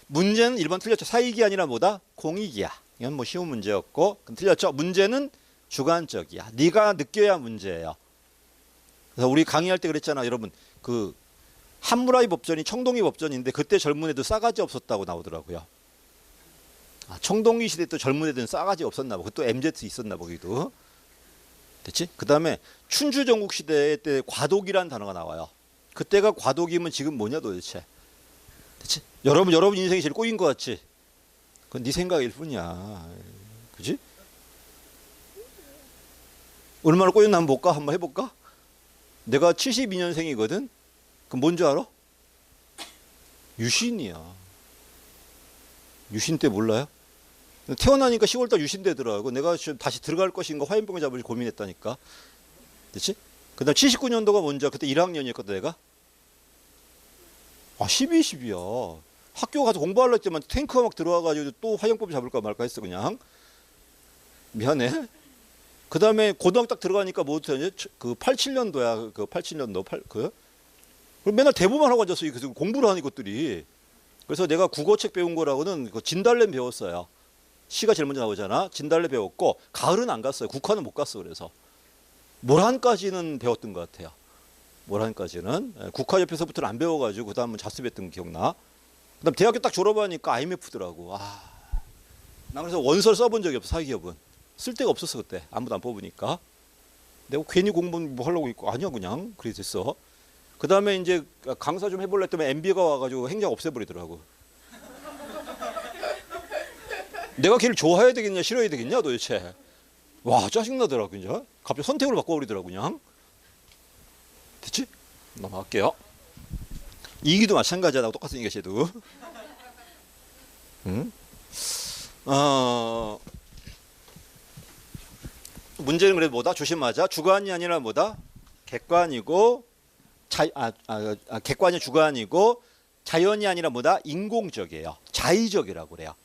문제는 1번 틀렸죠. 사익이 아니라 뭐다? 공익이야. 이건 뭐 쉬운 문제였고. 그럼 틀렸죠. 문제는 주관적이야. 네가 느껴야 문제예요. 그래서 우리 강의할 때 그랬잖아. 여러분 그 함무라비 법전이 청동기 법전인데 그때 젊은 애들 싸가지 없었다고 나오더라고요. 아, 청동기 시대 또 젊은 애들은 싸가지 없었나 보고 또 MZ 있었나 보기도. 됐지? 그 다음에 춘추 전국 시대 때 과도기라는 단어가 나와요. 그때가 과도기면 지금 뭐냐 도대체. 됐지? 여러분 인생이 제일 꼬인 것 같지? 그건 네 생각일 뿐이야. 그지? 얼마나 꼬였나 한번 볼까? 한번 해볼까? 내가 72년생이거든? 그럼 뭔지 알아? 유신이야. 유신 때 몰라요? 태어나니까 10월달 유신 되더라고. 내가 지금 다시 들어갈 것인가 화염병을 잡을지 고민했다니까. 됐지? 그 다음 79년도가 뭔지 그때 1학년이었거든 내가. 아 12야. 학교 가서 공부하려고 했지만 탱크가 막 들어와가지고 또 화염병 잡을까 말까 했어 그냥. 미안해. 그 다음에 고등학교 딱 들어가니까 뭐부터 그 87년도야. 그 87년도 맨날 대보만 하고 앉았어. 그래서 공부를 하는 것들이. 그래서 내가 국어책 배운 거라고는 그 진달래 배웠어요. 시가 제일 먼저 나오잖아. 진달래 배웠고 가을은 안 갔어요. 국화는 못 갔어. 그래서 모란까지는 배웠던 것 같아요. 모란까지는 국화 옆에서부터는 안 배워가지고 그 다음은 자습했던 거 기억나. 그다음 대학교 딱 졸업하니까 IMF더라고. 나 그래서 원서를 써본 적이 없어. 사기업은 쓸 데가 없었어 그때. 아무도 안 뽑으니까. 내가 괜히 공부 뭐 하려고 있고 아니야 그냥 그래 됐어. 그 다음에 이제 강사 좀 해볼래 했더니 MB가 와가지고 행정 없애버리더라고. 내가 걔를 좋아해야 되겠냐 싫어해야 되겠냐 도대체. 와 짜증나더라고 이제. 갑자기 선택으로 바꿔버리더라고 그냥. 됐지? 넘어갈게요. 이기도 마찬가지야. 똑같은 얘기야 쟤도. 응? 문제는 그래도 뭐다? 조심하자. 주관이 아니라 뭐다? 객관이고 객관이 주관이고 자연이 아니라 뭐다? 인공적이에요. 자의적이라고 그래요.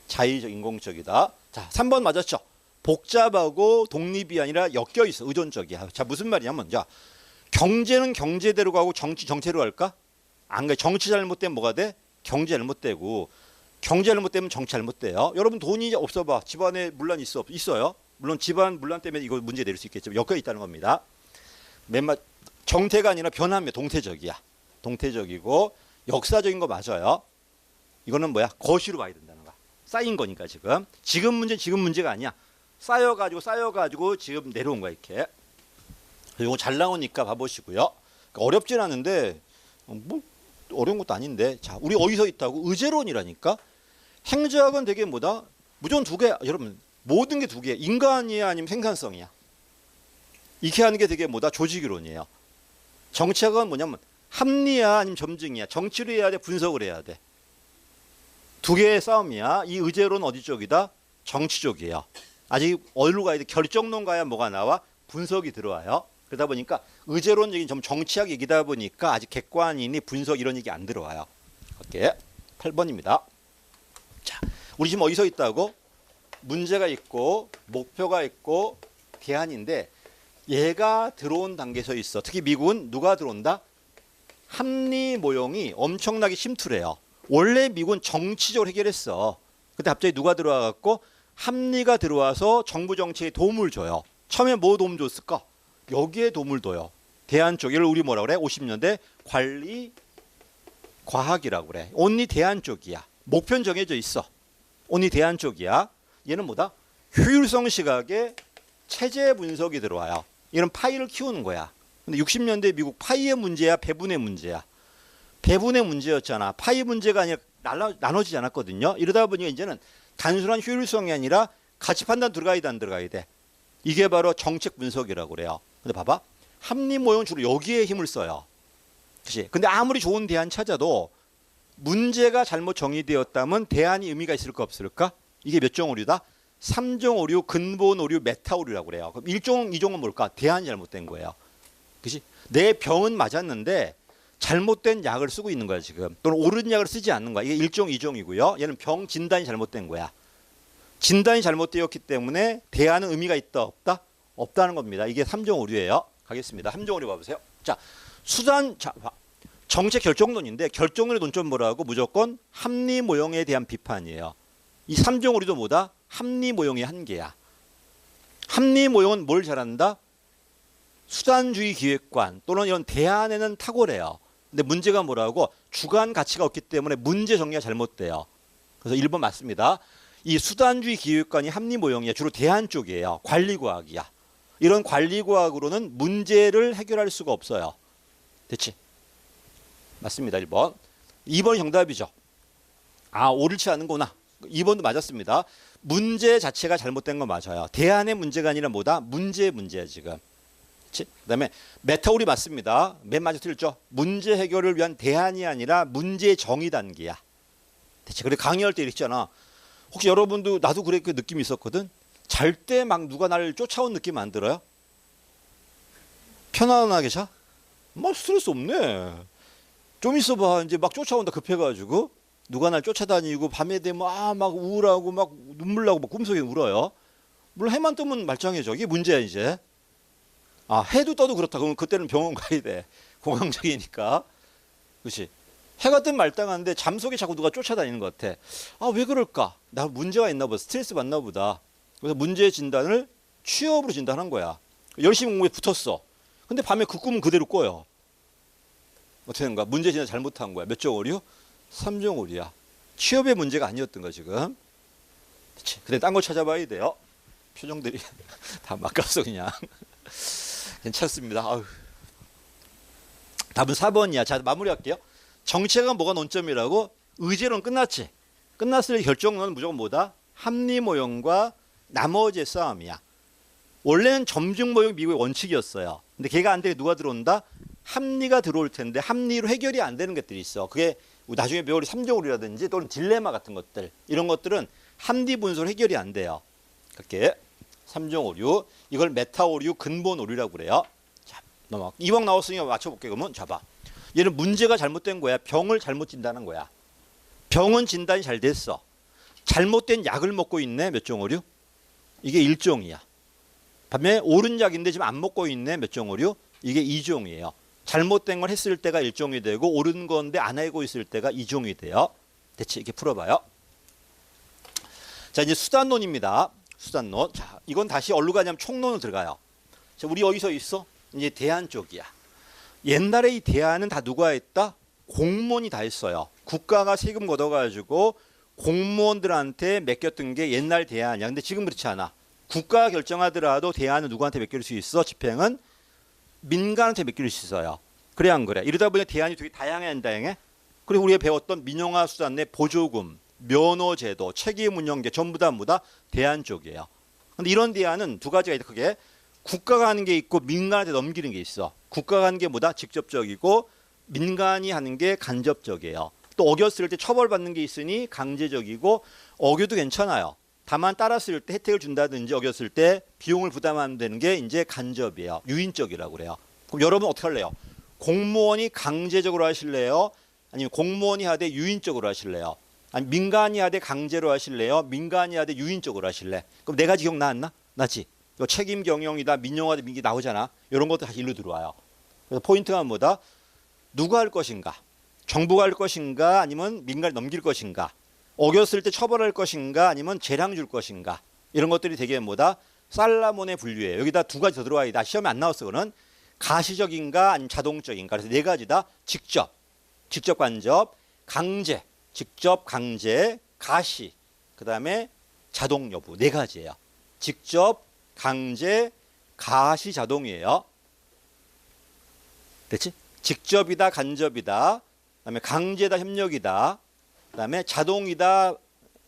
자의적 인공적이다. 자, 3번 맞았죠? 복잡하고 독립이 아니라 엮여 있어. 의존적이야. 자, 무슨 말이냐면 자, 경제는 경제대로 가고 정치 정체로 갈까? 안 가. 정치 잘못되면 뭐가 돼? 경제 잘못되고 경제 잘못되면 정치 잘못돼요. 여러분 돈이 없어봐. 집안에 문란 있어요. 물론 집안 문란 때문에 이거 문제 내릴 수 있겠지만 엮여 있다는 겁니다. 맨말 정태가 아니라 변화면 동태적이야. 동태적이고 역사적인 거 맞아요. 이거는 뭐야? 거시로 봐야 된다는 거야. 쌓인 거니까 지금 문제가 아니야. 쌓여가지고 지금 내려온 거야 이렇게. 이거 잘 나오니까 봐보시고요. 그러니까 어렵진 않은데 뭐 어려운 것도 아닌데. 자, 우리 어디서 있다고? 의제론이라니까. 행정학은 되게 뭐다? 무조건 두 개. 여러분 모든 게 두 개. 인간이야 아니면 생산성이야. 이렇게 하는 게 되게 뭐다? 조직이론이에요. 정치학은 뭐냐면 합리야 아니면 점증이야. 정치를 해야 돼, 분석을 해야 돼. 두 개의 싸움이야. 이 의제론 어디 쪽이다? 정치 쪽이에요. 아직 어디로 가야 돼? 결정론 가야 뭐가 나와? 분석이 들어와요. 그러다 보니까 의제론적인 좀 정치학 얘기다 보니까 아직 객관이니 분석 이런 얘기 안 들어와요. 오케이. 8번입니다. 자, 우리 지금 어디서 있다고? 문제가 있고 목표가 있고 대안인데 얘가 들어온 단계에서 있어. 특히 미국은 누가 들어온다? 합리 모형이 엄청나게 심투래요. 원래 미국은 정치적으로 해결했어. 근데 갑자기 누가 들어와 갖고 합리가 들어와서 정부 정치에 도움을 줘요. 처음에 뭐 도움 줬을까? 여기에 도움을 줘요. 대안 쪽. 이걸 우리 뭐라 그래? 50년대 관리 과학이라고 그래. 온리 대안 쪽이야. 목표는 정해져 있어. 오늘 대안 쪽이야. 얘는 뭐다? 효율성 시각에 체제 분석이 들어와요. 이런 파이를 키우는 거야. 근데 60년대 미국 파이의 문제야, 배분의 문제야. 배분의 문제였잖아. 파이 문제가 아니라 나눠지지 않았거든요. 이러다 보니까 이제는 단순한 효율성이 아니라 가치 판단 들어가야 돼, 안 들어가야 돼. 이게 바로 정책 분석이라고 그래요. 근데 봐봐. 합리 모형은 주로 여기에 힘을 써요. 그치? 근데 아무리 좋은 대안 찾아도 문제가 잘못 정의되었다면 대안이 의미가 있을까 없을까? 이게 몇 종 오류다? 3종 오류, 근본 오류, 메타 오류라고 그래요. 그럼 1종, 2종은 뭘까? 대안이 잘못된 거예요. 그치? 내 병은 맞았는데 잘못된 약을 쓰고 있는 거야, 지금. 또는 옳은 약을 쓰지 않는 거야. 이게 1종, 2종이고요. 얘는 병 진단이 잘못된 거야. 진단이 잘못되었기 때문에 대안은 의미가 있다, 없다? 없다는 겁니다. 이게 3종 오류예요. 가겠습니다. 3종 오류 봐보세요. 자, 수단, 자, 정책 결정론인데 결정론의 논점 뭐라고? 무조건 합리 모형에 대한 비판이에요. 이 3종 오류도 뭐다? 합리 모형의 한계야. 합리 모형은 뭘 잘한다? 수단주의 기획관 또는 이런 대안에는 탁월해요. 근데 문제가 뭐라고? 주관 가치가 없기 때문에 문제 정리가 잘못돼요. 그래서 1번 맞습니다. 이 수단주의 기획관이 합리 모형이야. 주로 대안 쪽이에요. 관리과학이야. 이런 관리과학으로는 문제를 해결할 수가 없어요. 됐지? 맞습니다. 1번. 2번이 정답이죠. 아, 옳지 않은구나. 2번도 맞았습니다. 문제 자체가 잘못된 건 맞아요. 대안의 문제가 아니라 뭐다? 문제의 문제야 지금. 그 다음에 메타오리 맞습니다. 맨 마지막 틀렸죠. 문제 해결을 위한 대안이 아니라 문제 정의 단계야. 대체 그래 강의할 때 이랬잖아. 혹시 여러분도 나도 그래 그 느낌이 있었거든. 잘 때 막 누가 나를 쫓아온 느낌 안 들어요? 편안하게 자? 뭐 스트레스 없네. 좀 있어봐 이제 막 쫓아온다 급해가지고 누가 날 쫓아다니고 밤에 되면 막 우울하고 막 눈물 나고 막 꿈속에 울어요. 물론 해만 뜨면 말짱해져. 이게 문제야 이제. 아 해도 떠도 그렇다. 그러면 그때는 병원 가야 돼. 공황장애니까. 그렇지. 해가 뜨면 말짱한데 잠 속에 자꾸 누가 쫓아다니는 것 같아. 아 왜 그럴까? 나 문제가 있나 보다. 스트레스 받나 보다. 그래서 문제 진단을 취업으로 진단한 거야. 열심히 공부에 붙었어. 근데 밤에 그 꿈은 그대로 꿔요. 어떻게 된 거야? 문제 진단 잘못한 거야. 몇 종 오류? 3종 오류야. 취업의 문제가 아니었던 거야 지금. 그치? 근데 딴 거 찾아봐야 돼요. 표정들이 다 막갔어 그냥. 괜찮습니다. 아유. 답은 4번이야. 자 마무리할게요. 정책은 뭐가 논점이라고? 의제론 끝났지. 끝났을 때 결정론은 무조건 뭐다? 합리 모형과 나머지의 싸움이야. 원래는 점중 모형 미국의 원칙이었어요. 근데 걔가 안 되게 누가 들어온다? 합리가 들어올 텐데 합리로 해결이 안 되는 것들이 있어. 그게 나중에 배울 3종 오류라든지 또는 딜레마 같은 것들. 이런 것들은 합리 분석으로 해결이 안 돼요. 그렇게 3종 오류. 이걸 메타 오류, 근본 오류라고 그래요. 자, 넘어가. 2번 나왔으니까 맞춰볼게. 그러면 잡아. 얘는 문제가 잘못된 거야. 병을 잘못 진단한 거야. 병은 진단이 잘 됐어. 잘못된 약을 먹고 있네. 몇 종 오류? 이게 1종이야. 반면에 옳은 약인데 지금 안 먹고 있네. 몇 종 오류? 이게 2종이에요. 잘못된 걸 했을 때가 1종이 되고 옳은 건데 안 알고 있을 때가 2종이 돼요. 대체 이렇게 풀어봐요. 자 이제 수단론입니다. 수단론. 자 이건 다시 어디로 가냐면 총론으로 들어가요. 자 우리 어디서 있어? 이제 대안 쪽이야. 옛날에 이 대안은 다 누가 했다? 공무원이 다 했어요. 국가가 세금 걷어가지고 공무원들한테 맡겼던 게 옛날 대안이야. 근데 지금 그렇지 않아. 국가가 결정하더라도 대안은 누구한테 맡길 수 있어? 집행은 민간한테 맡길 수 있어요. 그래 안 그래? 이러다 보니까 대안이 되게 다양해 안 다양해? 그리고 우리가 배웠던 민영화 수단 내 보조금, 면허제도, 책임운영제 전부 다 뭐다? 대안 쪽이에요. 근데 이런 대안은 두 가지가 있다. 크게 국가가 하는 게 있고 민간한테 넘기는 게 있어. 국가가 하는 게 뭐다? 직접적이고 민간이 하는 게 간접적이에요. 또 어겼을 때 처벌받는 게 있으니 강제적이고 어겨도 괜찮아요. 다만 따랐을 때 혜택을 준다든지 어겼을 때 비용을 부담하면 되는 게 이제 간접이에요. 유인적이라고 그래요. 그럼 여러분 어떻게 할래요? 공무원이 강제적으로 하실래요? 아니면 공무원이 하되 유인적으로 하실래요? 아니 민간이 하되 강제로 하실래요? 민간이 하되 유인적으로 하실래? 그럼 네 가지 기억 나왔나? 나지? 책임 경영이다, 민영화다, 민기 나오잖아. 이런 것도 다시 일로 들어와요. 그래서 포인트가 뭐다? 누가 할 것인가? 정부가 할 것인가? 아니면 민간에 넘길 것인가? 어겼을 때 처벌할 것인가? 아니면 재량 줄 것인가? 이런 것들이 되게 뭐다? 살라몬의 분류예요. 여기다 두 가지 더 들어와야 돼. 시험에 안 나왔어. 그거는 가시적인가? 아니면 자동적인가? 그래서 네 가지다. 직접 간접, 강제. 직접, 강제, 가시, 그 다음에 자동 여부 네 가지예요. 직접, 강제, 가시, 자동이에요. 됐지? 직접이다, 간접이다, 그 다음에 강제다, 협력이다, 그 다음에 자동이다,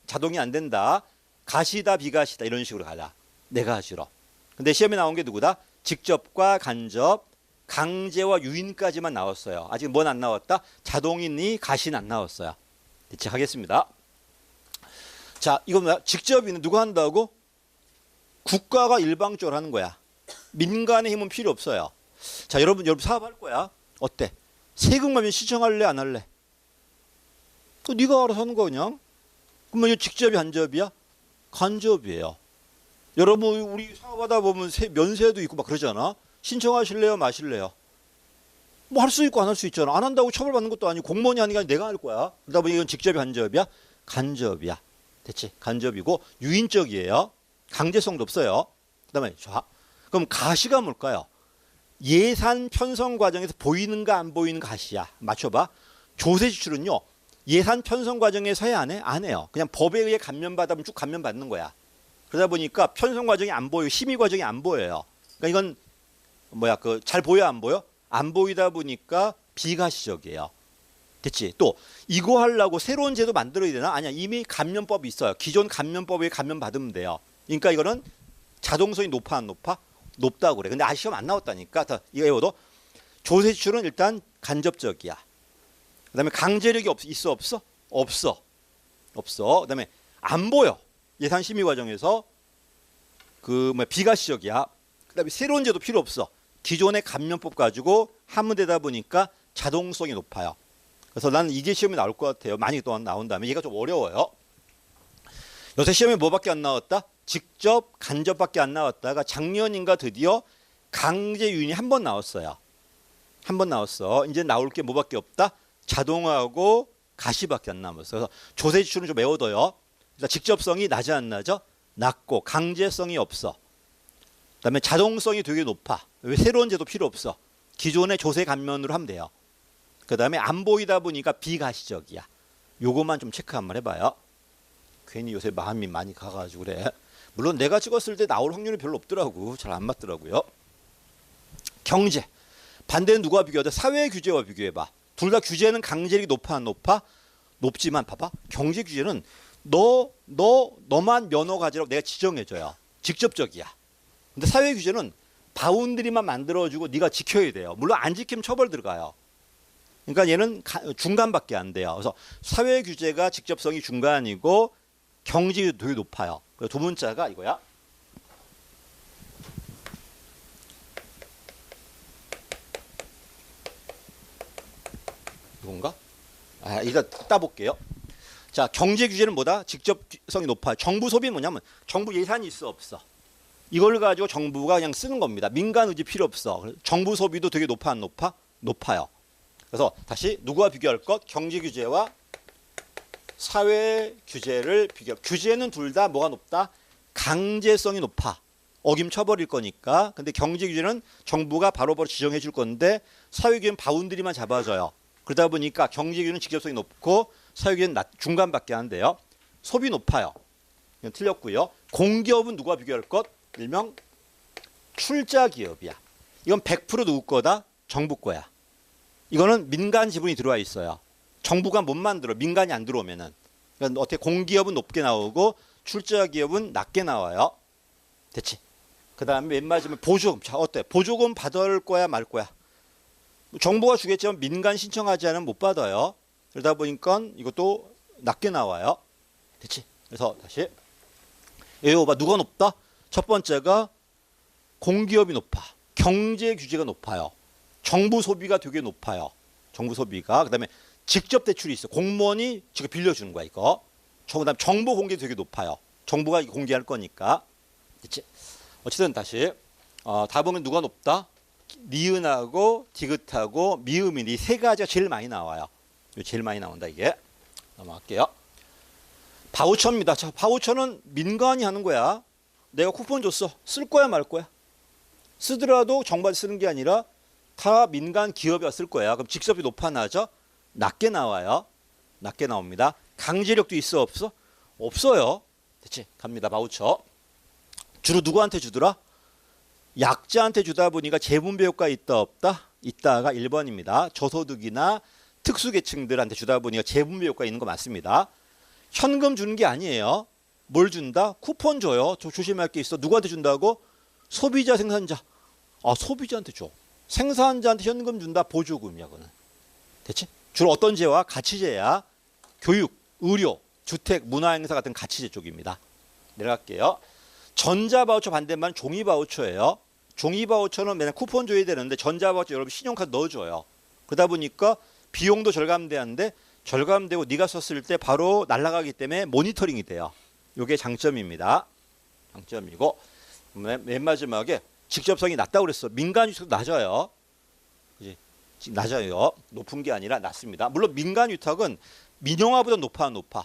자동이 안 된다, 가시다, 비가시다 이런 식으로 가자. 네 가지로. 근데 시험에 나온 게 누구다? 직접과 간접, 강제와 유인까지만 나왔어요. 아직 뭔 안 나왔다? 자동이니 가시는 안 나왔어요. 대체 하겠습니다. 자, 이건 뭐야? 직접이는 누가 한다고? 국가가 일방적으로 하는 거야. 민간의 힘은 필요 없어요. 자, 여러분 사업할 거야. 어때? 세금하면 시청할래, 안 할래? 그 네가 알아서 하는 거 그냥. 그러면 이거 직접이 간접이야? 간접이에요. 여러분 우리 사업하다 보면 면세도 있고 막 그러잖아. 신청하실래요, 마실래요? 뭐 할 수 있고 안 할 수 있잖아. 안 한다고 처벌받는 것도 아니고 공무원이 아니라 내가 할 거야. 그러다 보니 이건 직접이 간접이야? 간접이야. 됐지? 간접이고 유인적이에요. 강제성도 없어요. 그다음에 자, 그럼 가시가 뭘까요? 예산 편성 과정에서 보이는가 안 보이는 가시야. 맞춰봐. 조세 지출은요. 예산 편성 과정에서 해 안 해? 안 해요. 그냥 법에 의해 감면받으면 쭉 감면받는 거야. 그러다 보니까 편성 과정이 안 보여요. 심의 과정이 안 보여요. 그러니까 이건 뭐야 그 잘 보여 안 보여? 안 보이다 보니까 비가시적이에요. 됐지? 또 이거 하려고 새로운 제도 만들어야 되나? 아니야. 이미 감면법이 있어요. 기존 감면법에 감면받으면 돼요. 그러니까 이거는 자동성이 높아 안 높아? 높다고 그래. 근데 아직 시험 안 나왔다니까. 이거 외워도 조세 지출은 일단 간접적이야. 그다음에 강제력이 있어 없어? 없어. 없어. 그다음에 안 보여. 예산 심의 과정에서 비가시적이야. 그다음에 새로운 제도 필요 없어. 기존의 감면법 가지고 하면 되다 보니까 자동성이 높아요. 그래서 나는 이게 시험에 나올 것 같아요. 많이 또 나온다면 얘가 좀 어려워요. 요새 시험에 뭐밖에 안 나왔다? 직접 간접밖에 안 나왔다가 작년인가 드디어 강제 유인이 한 번 나왔어요. 한 번 나왔어. 이제 나올 게 뭐밖에 없다? 자동하고 가시밖에 안 남았어요. 그래서 조세 지출은 좀 외워둬요. 그러니까 직접성이 낮지 안 나죠? 낮고 강제성이 없어. 그다음에 자동성이 되게 높아. 왜 새로운 제도 필요 없어. 기존의 조세 감면으로 하면 돼요. 그다음에 안 보이다 보니까 비가시적이야. 요것만 좀 체크 한번 해봐요. 괜히 요새 마음이 많이 가가지고 그래. 물론 내가 찍었을 때 나올 확률이 별로 없더라고. 잘 안 맞더라고요. 경제. 반대는 누가 비교하자? 사회 규제와 비교해봐. 둘 다 규제는 강제력이 높아 안 높아? 높지만 봐봐. 경제 규제는 너만 면허 가지라고 내가 지정해줘요. 직접적이야. 근데 사회 규제는 바운드리만 만들어주고 네가 지켜야 돼요. 물론 안 지키면 처벌 들어가요. 그러니까 얘는 중간밖에 안 돼요. 그래서 사회 규제가 직접성이 중간이고 경제도 되게 높아요. 그래서 두 문자가 이거야. 이건가? 일단 따볼게요. 자, 경제 규제는 뭐다? 직접성이 높아요. 정부 소비는 뭐냐면 정부 예산이 있어 없어. 이걸 가지고 정부가 그냥 쓰는 겁니다. 민간 의지 필요 없어. 정부 소비도 되게 높아 안 높아? 높아요. 그래서 다시 누구와 비교할 것? 경제 규제와 사회 규제를 비교. 규제는 둘 다 뭐가 높다? 강제성이 높아. 어김 처벌일 거니까. 근데 경제 규제는 정부가 바로바로 지정해 줄 건데 사회 규제는 바운드리만 잡아줘요. 그러다 보니까 경제 규제는 직접성이 높고 사회 규제는 중간밖에 안 돼요. 소비 높아요. 이건 틀렸고요. 공기업은 누구와 비교할 것? 일명 출자 기업이야. 이건 100% 누구 거다? 정부 거야. 이거는 민간 지분이 들어와 있어요. 정부가 못 만들어. 민간이 안 들어오면은. 그러니까 어떻게 공기업은 높게 나오고 출자 기업은 낮게 나와요. 됐지? 그 다음에 맨 마지막에 보조금. 자, 어때? 보조금 받을 거야 말 거야? 정부가 주겠지만 민간 신청하지 않으면 못 받아요. 그러다 보니까 이것도 낮게 나와요. 됐지? 그래서 다시 이거 봐. 누가 높다? 첫 번째가 공기업이 높아. 경제 규제가 높아요. 정부 소비가 되게 높아요. 정부 소비가. 그다음에 직접 대출이 있어. 공무원이 지금 빌려주는 거야 이거. 그다음에 정보 공개 되게 높아요. 정부가 공개할 거니까. 됐지? 어쨌든 다시 답은 누가 높다? 니은하고 디귿하고 미음인 이 세 가지가 제일 많이 나와요. 제일 많이 나온다 이게. 넘어갈게요. 바우처입니다. 자, 바우처는 민간이 하는 거야. 내가 쿠폰 줬어. 쓸 거야 말 거야? 쓰더라도 정부한테 쓰는 게 아니라 다 민간 기업이 쓸 거야. 그럼 직접이 높아 나죠? 낮게 나와요. 낮게 나옵니다. 강제력도 있어 없어? 없어요. 됐지? 갑니다. 바우처. 주로 누구한테 주더라? 약자한테 주다 보니까 재분배 효과 있다 없다? 있다가 1번입니다. 저소득이나 특수계층들한테 주다 보니까 재분배 효과 있는 거 맞습니다. 현금 주는 게 아니에요. 뭘 준다? 쿠폰 줘요. 저 조심할 게 있어. 누구한테 준다고? 소비자, 생산자. 아, 소비자한테 줘. 생산자한테 현금 준다. 보조금이야, 그거는. 됐지? 주로 어떤 재와? 가치재야. 교육, 의료, 주택, 문화행사 같은 가치재 쪽입니다. 내려갈게요. 전자바우처 반대말은 종이바우처예요. 종이바우처는 맨날 쿠폰 줘야 되는데 전자바우처 여러분 신용카드 넣어줘요. 그러다 보니까 비용도 절감되는데 절감되고 네가 썼을 때 바로 날아가기 때문에 모니터링이 돼요. 이게 장점입니다. 장점이고 맨 마지막에 직접성이 낮다고 그랬어. 민간 위탁도 낮아요. 그지? 낮아요. 높은 게 아니라 낮습니다. 물론 민간 위탁은 민영화보다 높아.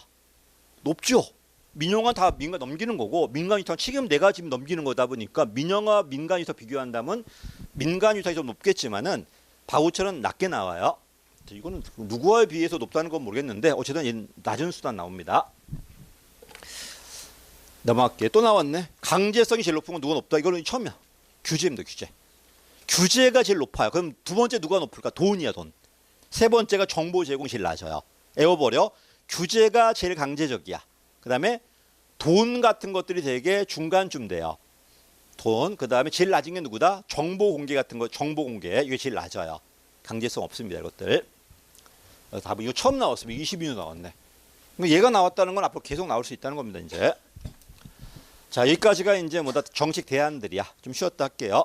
높죠. 민영화 다 민간 넘기는 거고 민간 위탁은 지금 내가 지금 넘기는 거다 보니까 민영화 민간 위탁 비교한다면 민간 위탁이 좀 높겠지만은 바우처는 낮게 나와요. 이거는 누구와에 비해서 높다는 건 모르겠는데 어쨌든 낮은 수단 나옵니다. 넘어갈게요. 또 나왔네. 강제성이 제일 높은 건 누가 높다? 이거는 처음이야. 규제입니다. 규제. 규제가 제일 높아요. 그럼 두 번째 누가 높을까? 돈이야, 돈. 세 번째가 정보 제공이 제일 낮아요. 애워버려. 규제가 제일 강제적이야. 그 다음에 돈 같은 것들이 되게 중간쯤 돼요. 돈. 그 다음에 제일 낮은 게 누구다? 정보 공개 같은 거. 정보 공개. 이게 제일 낮아요. 강제성 없습니다. 이것들. 답은 이거 처음 나왔으면 22년 나왔네. 얘가 나왔다는 건 앞으로 계속 나올 수 있다는 겁니다. 이제. 자, 여기까지가 이제 뭐다 정책 대안들이야. 좀 쉬었다 할게요.